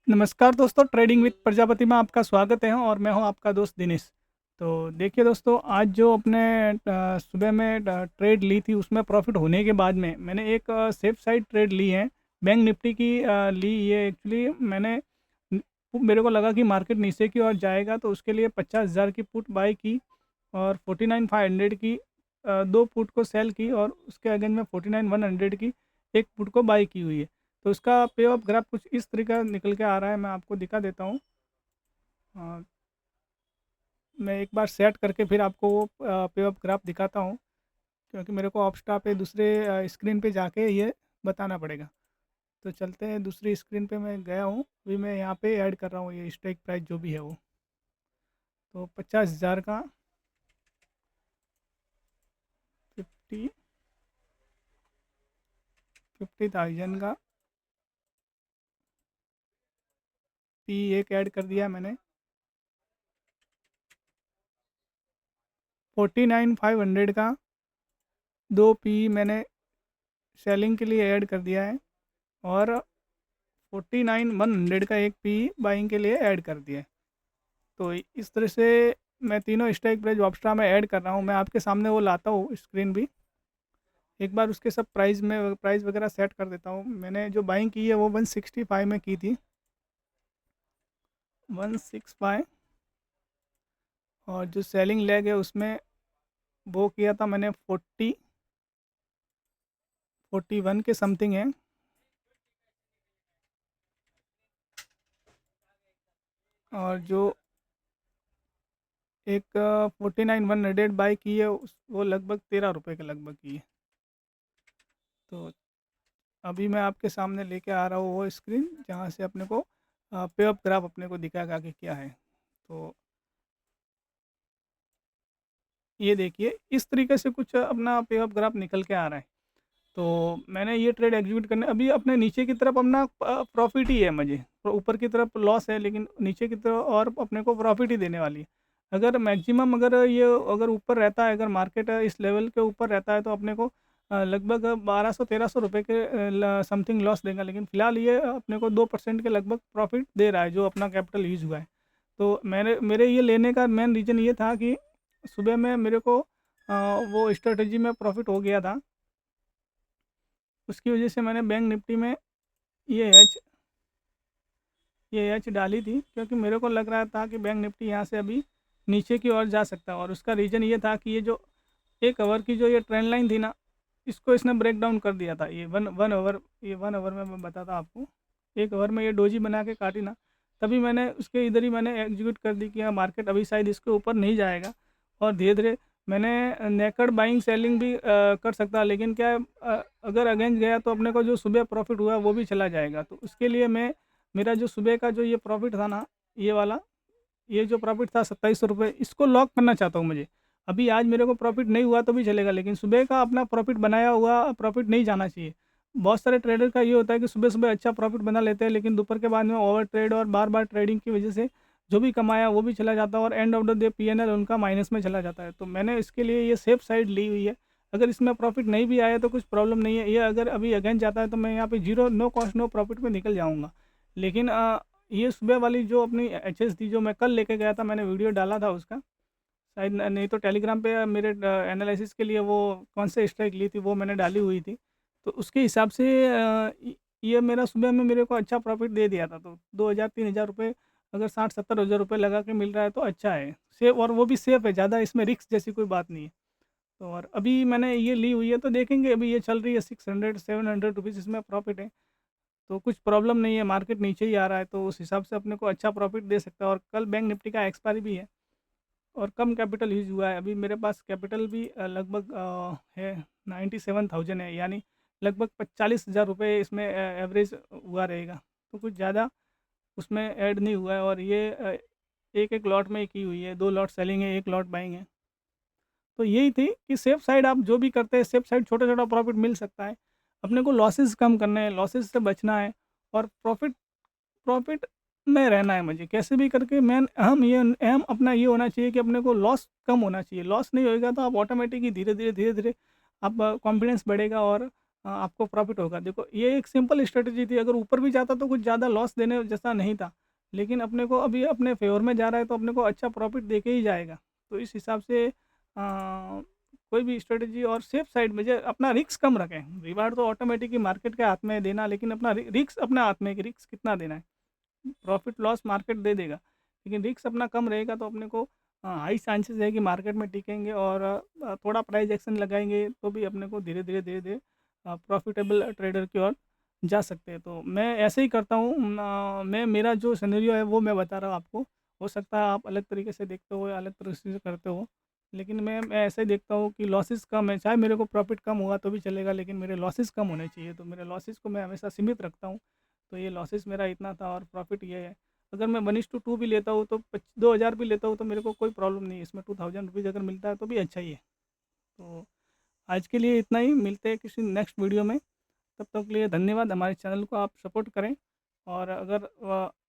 नमस्कार दोस्तों, trading with Prajapati में आपका स्वागत है और मैं हूं आपका दोस्त दिनेश। तो देखिए दोस्तों, आज जो अपने सुबह में ट्रेड ली थी उसमें प्रॉफिट होने के बाद में मैंने एक सेफ साइड ट्रेड ली है। बैंक निफ्टी की ली। ये एक्चुअली मेरे को लगा कि मार्केट नीचे की ओर जाएगा तो उसके लिए 50,000 की पुट बाई की और 49,500 की दो पुट को सेल की और उसके अगेंस्ट में 49,100 की एक पुट को बाई की हुई है। तो इसका पे ऑफ ग्राफ कुछ इस तरीके का निकल के आ रहा है, मैं आपको दिखा देता हूँ। अ, मैं एक बार सेट करके फिर आपको वो पे ऑफ ग्राफ दिखाता हूँ, क्योंकि मेरे को ऑप्स्टा पे दूसरे स्क्रीन पे जाके ये बताना पड़ेगा। तो चलते हैं, दूसरी स्क्रीन पे मैं गया हूँ, अभी मैं यहाँ पे ऐड कर रहा हूँ ये स्ट्राइक प्राइस जो भी है वो। तो 50,000 का 50 50,000 का पी एक ऐड कर दिया मैंने। 49,500 का दो पी मैंने सेलिंग के लिए ऐड कर दिया है और 49,100 का एक पी बाइंग के लिए ऐड कर दिया है। तो इस तरह से मैं तीनों स्ट्राइक प्राइस ऑप्स्ट्रा में ऐड कर रहा हूँ। मैं आपके सामने वो लाता हूँ स्क्रीन भी, एक बार उसके सब प्राइस वगैरह सेट कर देता हूँ। मैंने जो बाइंग की है वो 165 में की थी, 165। और जो सेलिंग लेग है उसमें वो किया था मैंने 41 के समथिंग है। और जो एक 49,100 बाई की है वो लगभग 13 रुपये के लगभग की है। तो अभी मैं आपके सामने लेके आ रहा हूँ वो स्क्रीन जहाँ से अपने को पे ऑफ ग्राफ अपने को दिखाएगा कि क्या है। तो ये देखिए, इस तरीके से कुछ अपना पे ऑफ ग्राफ निकल के आ रहा है। तो मैंने ये ट्रेड एग्जीक्यूट करने अभी अपने नीचे की तरफ अपना प्रॉफिट ही है मुझे। तो ऊपर की तरफ लॉस है लेकिन नीचे की तरफ और अपने को प्रॉफिट ही देने वाली है। अगर मैक्सिमम अगर ये अगर ऊपर रहता है, अगर मार्केट इस लेवल के ऊपर रहता है तो अपने को लगभग 1200-1300 रुपये के समथिंग लॉस देगा। लेकिन फिलहाल ये अपने को 2% के लगभग प्रॉफिट दे रहा है जो अपना कैपिटल यूज हुआ है। तो मेरे ये लेने का मेन रीज़न ये था कि सुबह में मेरे को वो स्ट्रेटजी में प्रॉफिट हो गया था। उसकी वजह से मैंने बैंक निफ्टी में ये एच डाली थी, क्योंकि मेरे को लग रहा था कि बैंक निफ्टी यहाँ से अभी नीचे की ओर जा सकता है। और उसका रीज़न ये था कि ये जो 1 आवर की जो ये ट्रेंड लाइन थी ना, इसको इसने ब्रेक डाउन कर दिया था। ये वन आवर, ये 1 आवर में मैं बताता आपको। 1 आवर में ये डोजी बना के काटी ना, तभी मैंने उसके इधर ही मैंने एग्जीक्यूट कर दी कि हाँ, मार्केट अभी शायद इसके ऊपर नहीं जाएगा। और धीरे धीरे मैंने नेकड बाइंग सेलिंग भी कर सकता, लेकिन क्या है, अगर अगेंस्ट गया तो अपने को जो सुबह प्रॉफिट हुआ वो भी चला जाएगा। तो उसके लिए मैं, मेरा जो सुबह का जो ये प्रॉफिट था ना, ये वाला, ये जो प्रॉफिट था 2700 रुपये, इसको लॉक करना चाहता हूँ मुझे। अभी आज मेरे को प्रॉफिट नहीं हुआ तो भी चलेगा, लेकिन सुबह का अपना प्रॉफिट बनाया हुआ प्रॉफिट नहीं जाना चाहिए। बहुत सारे ट्रेडर का ये होता है कि सुबह सुबह अच्छा प्रॉफिट बना लेते हैं, लेकिन दोपहर के बाद में ओवर ट्रेड और बार बार ट्रेडिंग की वजह से जो भी कमाया वो भी चला जाता है और end of the day PNL उनका माइनस में चला जाता है। तो मैंने इसके लिए ये सेफ साइड ली हुई है। अगर इसमें प्रॉफिट नहीं भी आया तो कुछ प्रॉब्लम नहीं है। ये अगर अभी अगेंस्ट जाता है तो मैं यहाँ पे zero, no cost no profit में निकल जाऊँगा। लेकिन ये सुबह वाली जो अपनी एच थी, जो मैं कल लेके गया था, मैंने वीडियो डाला था उसका, शायद नहीं तो टेलीग्राम पे मेरे एनालिसिस के लिए वो कौन से स्ट्राइक ली थी वो मैंने डाली हुई थी। तो उसके हिसाब से ये मेरा सुबह में मेरे को अच्छा प्रॉफिट दे दिया था। तो 2,000-3,000 रुपये अगर 60-70 हज़ार रुपये लगा के मिल रहा है तो अच्छा है, सेफ, और वो भी सेफ है, ज़्यादा इसमें रिस्क जैसी कोई बात नहीं है। तो और अभी मैंने ये ली हुई है तो देखेंगे, अभी ये चल रही है 600-700 रुपीज़ इसमें प्रॉफिट है। तो कुछ प्रॉब्लम नहीं है, मार्केट नीचे ही आ रहा है तो उस हिसाब से अपने को अच्छा प्रॉफिट दे सकता है। और कल बैंक निफ्टी का एक्सपायरी भी है और कम कैपिटल यूज़ हुआ है। अभी मेरे पास कैपिटल भी लगभग है 97,000 है, यानी लगभग 40,000 रुपये इसमें एवरेज हुआ रहेगा। तो कुछ ज़्यादा उसमें ऐड नहीं हुआ है। और ये एक एक लॉट में की हुई है, 2 लॉट सेलिंग है, 1 लॉट बाइंग है। तो यही थी कि सेफ साइड आप जो भी करते हैं, सेफ साइड छोटा छोटा प्रॉफिट मिल सकता है। अपने को लॉसेस कम करने हैं, लॉसेस से बचना है और प्रॉफिट प्रॉफिट में रहना है मुझे कैसे भी करके। मेन अहम अपना ये होना चाहिए कि अपने को लॉस कम होना चाहिए। लॉस नहीं होएगा तो आप ऑटोमेटिक ही धीरे धीरे धीरे धीरे आप कॉन्फिडेंस बढ़ेगा और आपको प्रॉफिट होगा। देखो ये एक सिंपल स्ट्रेटजी थी, अगर ऊपर भी जाता तो कुछ ज़्यादा लॉस देने जैसा नहीं था, लेकिन अपने को अभी अपने फेवर में जा रहा है तो अपने को अच्छा प्रॉफिट दे के ही जाएगा। तो इस हिसाब से कोई भी स्ट्रेटजी और सेफ साइड में जो अपना रिस्क कम रखें। रिवार्ड तो ऑटोमेटिक ही मार्केट के हाथ में है देना, लेकिन अपना रिस्क अपने हाथ में है कि रिस्क कितना देना है। प्रॉफिट लॉस मार्केट दे देगा, लेकिन रिस्क अपना कम रहेगा तो अपने को हाई चांसेस है कि मार्केट में टिकेंगे, और थोड़ा प्राइस एक्शन लगाएंगे तो भी अपने को धीरे धीरे धीरे धीरे प्रॉफिटेबल ट्रेडर की ओर जा सकते हैं। तो मैं ऐसे ही करता हूँ। मैं मेरा जो सिनेरियो है वो मैं बता रहा हूँ आपको। हो सकता है आप अलग तरीके से देखते हो या अलग तरीके से करते हो, लेकिन मैं ऐसे ही देखता हूँ कि लॉसेस कम है। चाहे मेरे को प्रॉफिट कम हुआ तो भी चलेगा, लेकिन मेरे लॉसेस कम होने चाहिए। तो मेरे लॉसेस को मैं हमेशा सीमित रखता हूँ। तो ये लॉसेस मेरा इतना था और प्रॉफिट ये है। अगर मैं 1:2 भी लेता हूँ तो 2,000 भी लेता हूँ तो मेरे को कोई प्रॉब्लम नहीं है इसमें। 2000 रुपीज़ अगर मिलता है तो भी अच्छा ही है। तो आज के लिए इतना ही, मिलते हैं किसी नेक्स्ट वीडियो में। तब तक के लिए धन्यवाद। हमारे चैनल को आप सपोर्ट करें, और अगर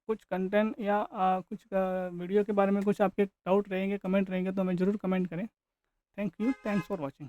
कुछ कंटेंट या कुछ वीडियो के बारे में कुछ आपके डाउट रहेंगे, कमेंट रहेंगे, तो हमें ज़रूर कमेंट करें। Thank you, thanks for watching.